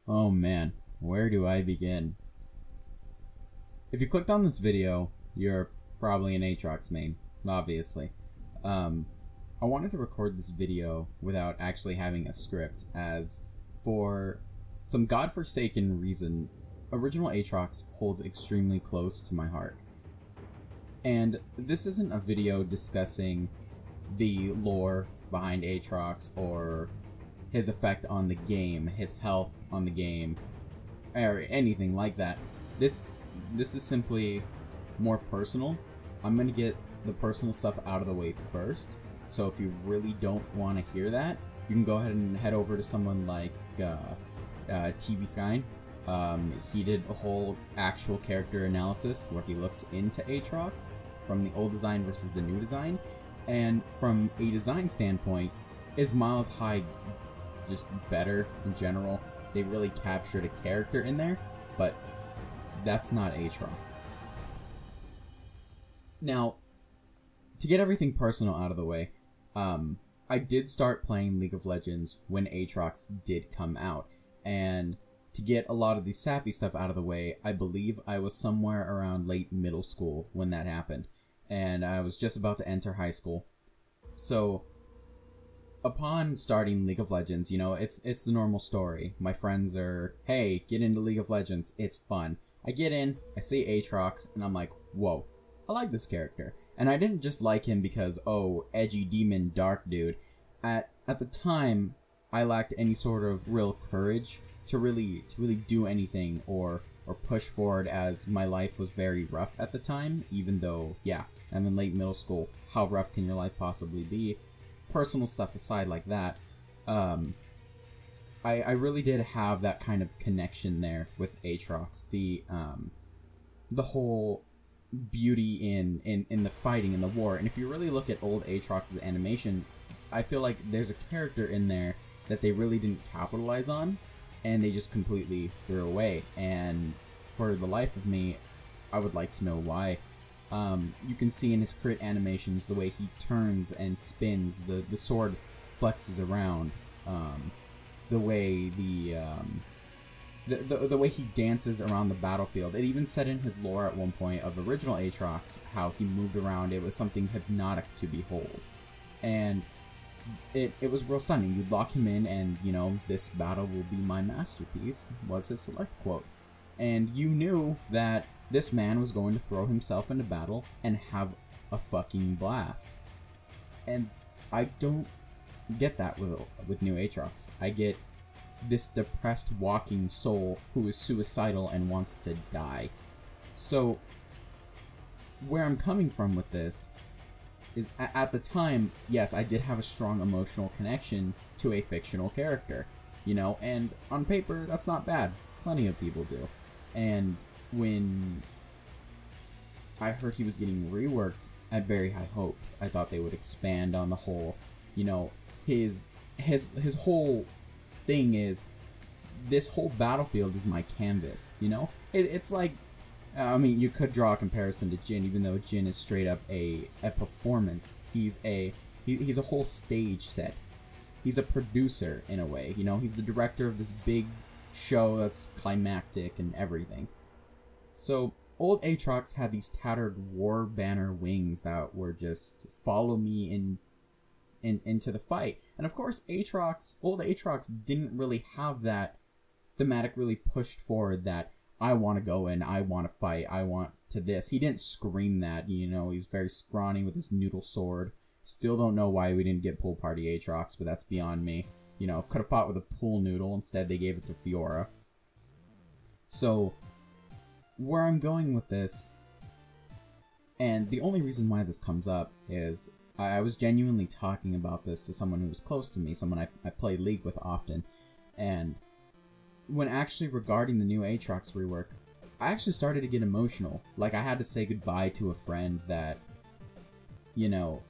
Oh man, where do I begin? If you clicked on this video, you're probably an Aatrox main, obviously. Um, I wanted to record this video without actually having a script, as for some godforsaken reason, original Aatrox holds extremely close to my heart. And this isn't a video discussing the lore behind Aatrox or his effect on the game, his health on the game, or anything like that. This is simply more personal. I'm gonna get the personal stuff out of the way first. So if you really don't want to hear that, you can go ahead and head over to someone like TV Sky. He did a whole actual character analysis where he looks into Aatrox from the old design versus the new design, and from a design standpoint, is Miles High just better in general? They really captured a character in there, but that's not Aatrox. Now, to get everything personal out of the way, I did start playing League of Legends when Aatrox did come out, and to get a lot of the sappy stuff out of the way, I believe I was somewhere around late middle school when that happened, and I was just about to enter high school. So, upon starting League of Legends, you know, it's the normal story. My friends are, hey, get into League of Legends, it's fun. I get in, I see Aatrox, and I'm like, whoa, I like this character. And I didn't just like him because, oh, edgy demon dark dude. At the time, I lacked any sort of real courage to really do anything or push forward, as my life was very rough at the time, even though, yeah, I'm in late middle school. How rough can your life possibly be? Personal stuff aside like that, I really did have that kind of connection there with Aatrox. The whole beauty in the fighting and the war. And if you really look at old Aatrox's animation, I feel like there's a character in there that they really didn't capitalize on, and they just completely threw away. And for the life of me, I would like to know why. You can see in his crit animations the way he turns and spins, the sword flexes around, the way the way he dances around the battlefield. It even said in his lore at one point of original Aatrox how he moved around. It was something hypnotic to behold, and it was real stunning. You'd lock him in, and you know, this battle will be my masterpiece was his select quote, and you knew that this man was going to throw himself into battle and have a fucking blast. And I don't get that with new Aatrox. I get this depressed walking soul who is suicidal and wants to die. So where I'm coming from with this is, at the time, yes, I did have a strong emotional connection to a fictional character, you know, and on paper that's not bad. Plenty of people do. And when I heard he was getting reworked, I had very high hopes. I thought they would expand on the whole, you know, his whole thing is, this whole battlefield is my canvas, you know? It's like, I mean, you could draw a comparison to Jin, even though Jin is straight up a performance. He's a whole stage set. He's a producer in a way, you know? He's the director of this big show that's climactic and everything. So old Aatrox had these tattered war banner wings that were just follow me into the fight. And of course, old Aatrox didn't really have that thematic really pushed forward that I want to go in, I want to fight, I want to this. He didn't scream that, you know. He's very scrawny with his noodle sword. Still don't know why we didn't get Pool Party Aatrox, but that's beyond me. You know, could have fought with a pool noodle. Instead, they gave it to Fiora. So, where I'm going with this, and the only reason why this comes up, is I was genuinely talking about this to someone who was close to me, someone I play League with often, and when actually regarding the new Aatrox rework, I actually started to get emotional. Like, I had to say goodbye to a friend that, you know,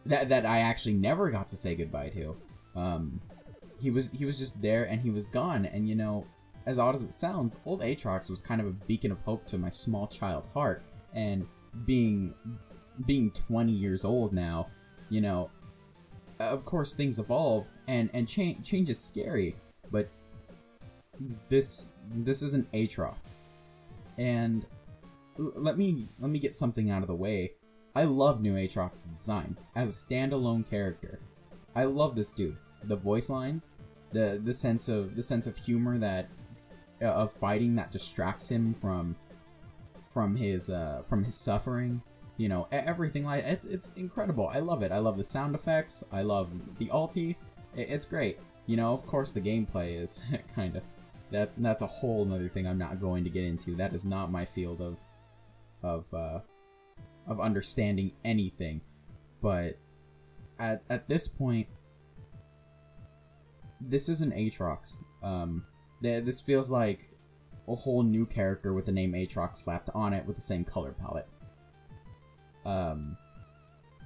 that I actually never got to say goodbye to. He was just there and he was gone, and you know, as odd as it sounds, old Aatrox was kind of a beacon of hope to my small child heart, and being 20 years old now, you know, of course things evolve and change is scary, but this is an Aatrox, and let me get something out of the way. I love new Aatrox's design as a standalone character. I love this dude. The voice lines, the sense of humor that of fighting that distracts him from his suffering. You know, everything like it's incredible. I love it. I love the sound effects. I love the ulti. It's great. You know, of course the gameplay is kind of that's a whole nother thing I'm not going to get into. That is not my field of understanding anything. But at this point, this is an Aatrox. This feels like a whole new character with the name Aatrox slapped on it with the same color palette.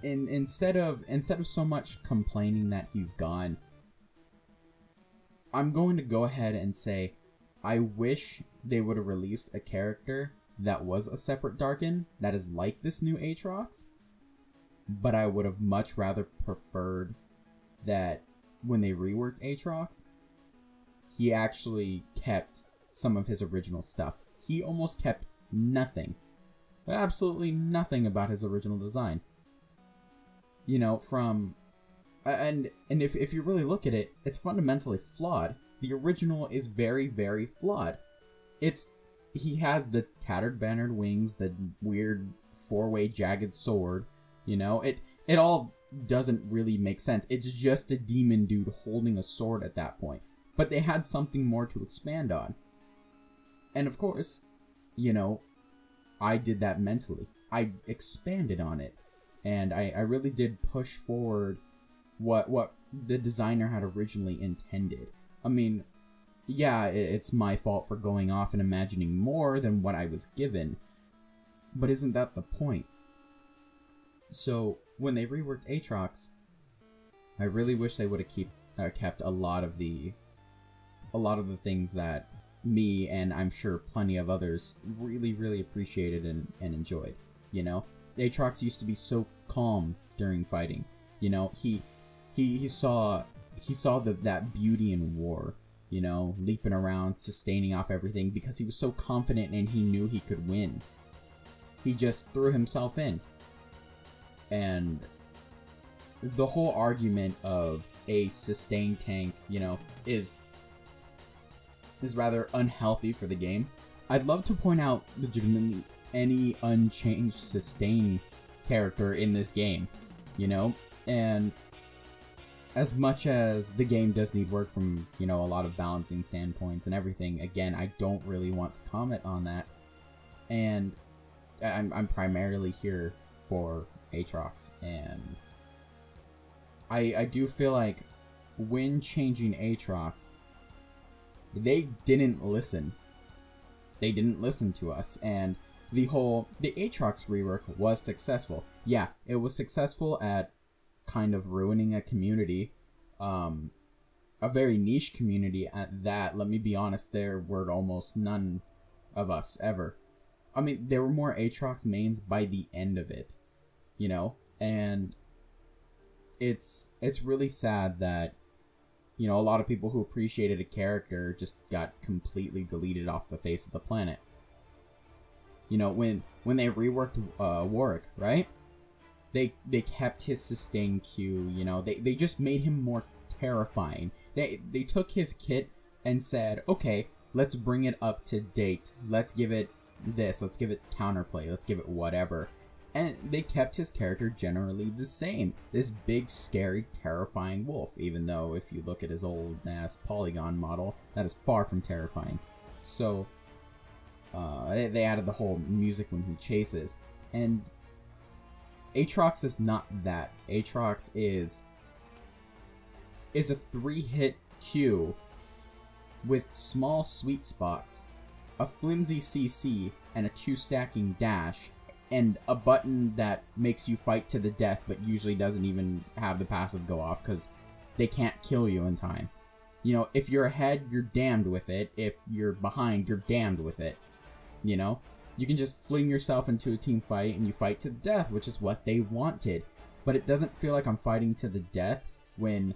Instead of so much complaining that he's gone, I'm going to go ahead and say I wish they would have released a character that was a separate Darkin that is like this new Aatrox, but I would have much rather preferred that when they reworked Aatrox, he actually kept some of his original stuff. He almost kept nothing. Absolutely nothing about his original design. You know, from... And if you really look at it, it's fundamentally flawed. The original is very, very flawed. He has the tattered bannered wings, the weird four-way jagged sword, you know? It all doesn't really make sense. It's just a demon dude holding a sword at that point. But they had something more to expand on. And of course, you know, I did that mentally. I expanded on it. And I really did push forward what the designer had originally intended. I mean, yeah, it's my fault for going off and imagining more than what I was given. But isn't that the point? So, when they reworked Aatrox, I really wish they would have kept a lot of the things that me and I'm sure plenty of others really, really appreciated and enjoyed. You know, Aatrox used to be so calm during fighting. You know, he saw that beauty in war. You know, leaping around, sustaining off everything because he was so confident and he knew he could win. He just threw himself in. And the whole argument of a sustained tank, you know, is rather unhealthy for the game. I'd love to point out legitimately any unchanged sustain character in this game, you know? And as much as the game does need work from, you know, a lot of balancing standpoints and everything, again, I don't really want to comment on that. And I'm primarily here for Aatrox, and I do feel like when changing Aatrox, they didn't listen. They didn't listen to us, and the Aatrox rework was successful. Yeah, it was successful at kind of ruining a community, a very niche community at that. Let me be honest, there were almost none of us ever. I mean, there were more Aatrox mains by the end of it, you know, and it's really sad that, you know, a lot of people who appreciated a character just got completely deleted off the face of the planet. You know, when they reworked Warwick, right? They kept his sustain Q, you know, they just made him more terrifying. They took his kit and said, okay, let's bring it up to date. Let's give it this, let's give it counterplay, let's give it whatever. And they kept his character generally the same. This big, scary, terrifying wolf, even though if you look at his old-ass Polygon model, that is far from terrifying. So, they added the whole music when he chases. And Aatrox is not that. Aatrox is a 3-hit Q with small sweet spots, a flimsy CC, and a 2-stacking dash, and a button that makes you fight to the death but usually doesn't even have the passive go off because they can't kill you in time. You know, if you're ahead, you're damned with it. If you're behind, you're damned with it. You know? You can just fling yourself into a team fight and you fight to the death, which is what they wanted. But it doesn't feel like I'm fighting to the death when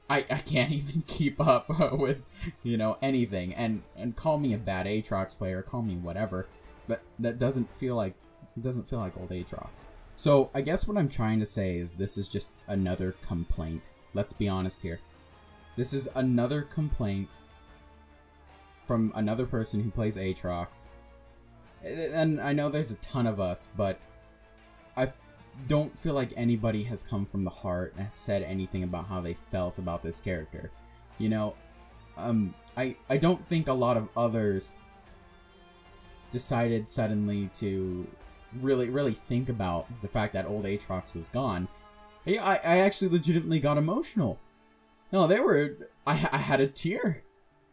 I can't even keep up with, you know, anything. And call me a bad Aatrox player, call me whatever, but that doesn't feel like old Aatrox. So I guess what I'm trying to say is this is just another complaint. Let's be honest here. This is another complaint from another person who plays Aatrox. And I know there's a ton of us, but I don't feel like anybody has come from the heart and has said anything about how they felt about this character. You know, I don't think a lot of others decided suddenly to really think about the fact that old Aatrox was gone. I actually legitimately got emotional. No, I had a tear.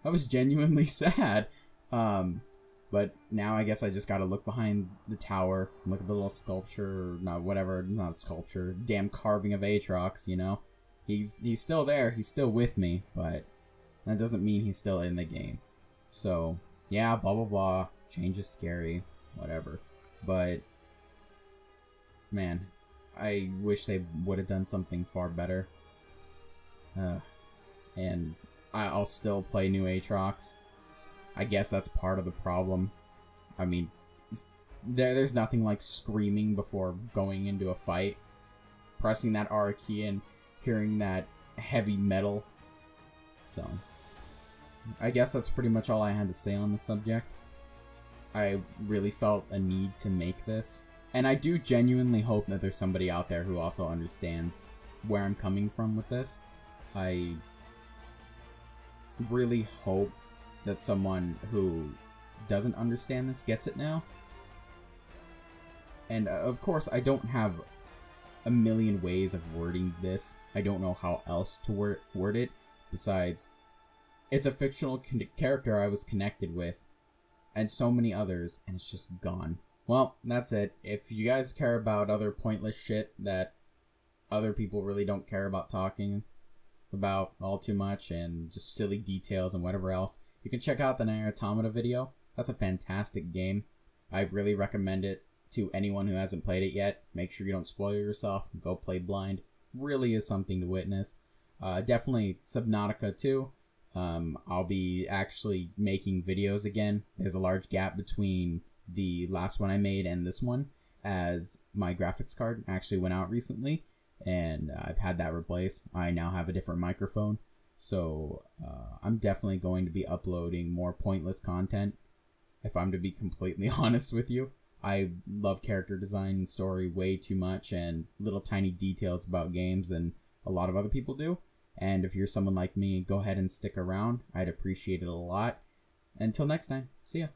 I was genuinely sad. But now I guess I just gotta look behind the tower, look at the little sculpture, or not whatever, not sculpture, damn carving of Aatrox, you know? He's still there, he's still with me, but that doesn't mean he's still in the game. So, yeah, blah blah blah, change is scary, whatever. But, man, I wish they would have done something far better. And I'll still play new Aatrox. I guess that's part of the problem. I mean, there's nothing like screaming before going into a fight. Pressing that R key and hearing that heavy metal. So, I guess that's pretty much all I had to say on the subject. I really felt a need to make this. And I do genuinely hope that there's somebody out there who also understands where I'm coming from with this. I really hope that someone who doesn't understand this gets it now. And of course, I don't have a million ways of wording this. I don't know how else to word it besides it's a fictional character I was connected with and so many others, and it's just gone. Well, that's it. If you guys care about other pointless shit that other people really don't care about talking about all too much and just silly details and whatever else, you can check out the Nier Automata video. That's a fantastic game. I really recommend it to anyone who hasn't played it yet. Make sure you don't spoil yourself. Go play blind. Really is something to witness. Definitely Subnautica too. I'll be actually making videos again. There's a large gap between the last one I made and this one, as my graphics card actually went out recently, and I've had that replaced. I now have a different microphone. So, I'm definitely going to be uploading more pointless content, if I'm to be completely honest with you. I love character design and story way too much, and little tiny details about games, and a lot of other people do. And if you're someone like me, go ahead and stick around. I'd appreciate it a lot. Until next time, see ya.